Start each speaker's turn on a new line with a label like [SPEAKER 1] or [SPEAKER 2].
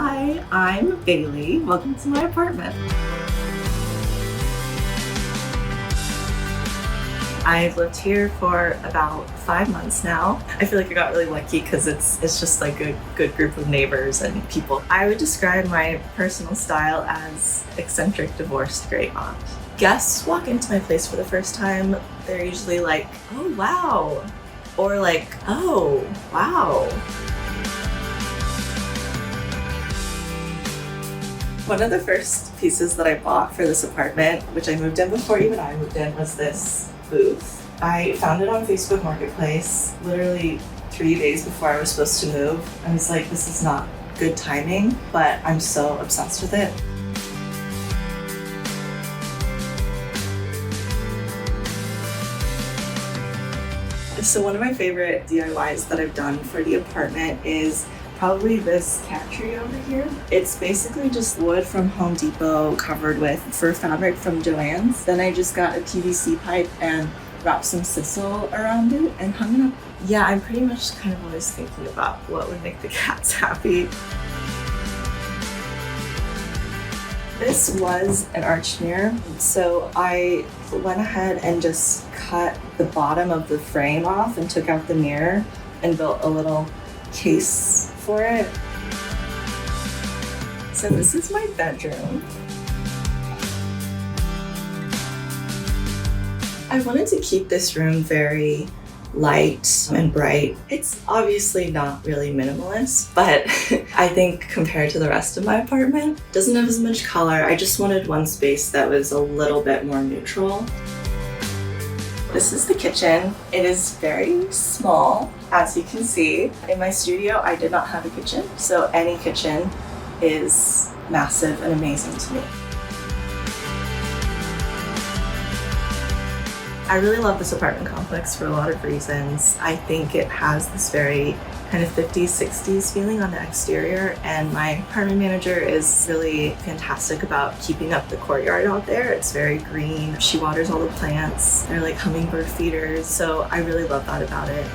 [SPEAKER 1] Hi, I'm Bailey. Welcome to my apartment. I've lived here for about 5 months now. I feel like I got really lucky because it's just like a good group of neighbors and people. I would describe my personal style as eccentric divorced great aunt. Guests walk into my place for the first time, they're usually like, oh wow, or like, oh wow. One of the first pieces that I bought for this apartment, which I moved in before even I moved in, was this booth. I found it on Facebook Marketplace literally 3 days before I was supposed to move. I was like, this is not good timing, but I'm so obsessed with it. So one of my favorite DIYs that I've done for the apartment is probably this cat tree over here. It's basically just wood from Home Depot covered with fur fabric from Joann's. Then I just got a PVC pipe and wrapped some sisal around it and hung it up. Yeah, I'm pretty much kind of always thinking about what would make the cats happy. This was an arched mirror, so I went ahead and just cut the bottom of the frame off and took out the mirror and built a little case for it. So this is my bedroom. I wanted to keep this room very light and bright. It's obviously not really minimalist, but I think compared to the rest of my apartment, it doesn't have as much color. I just wanted one space that was a little bit more neutral. This is the kitchen. It is very small, as you can see. In my studio, I did not have a kitchen, so any kitchen is massive and amazing to me. I really love this apartment complex for a lot of reasons. I think it has this very kind of 50s, 60s feeling on the exterior, and my apartment manager is really fantastic about keeping up the courtyard out there. It's very green. She waters all the plants. They're like hummingbird feeders, so I really love that about it.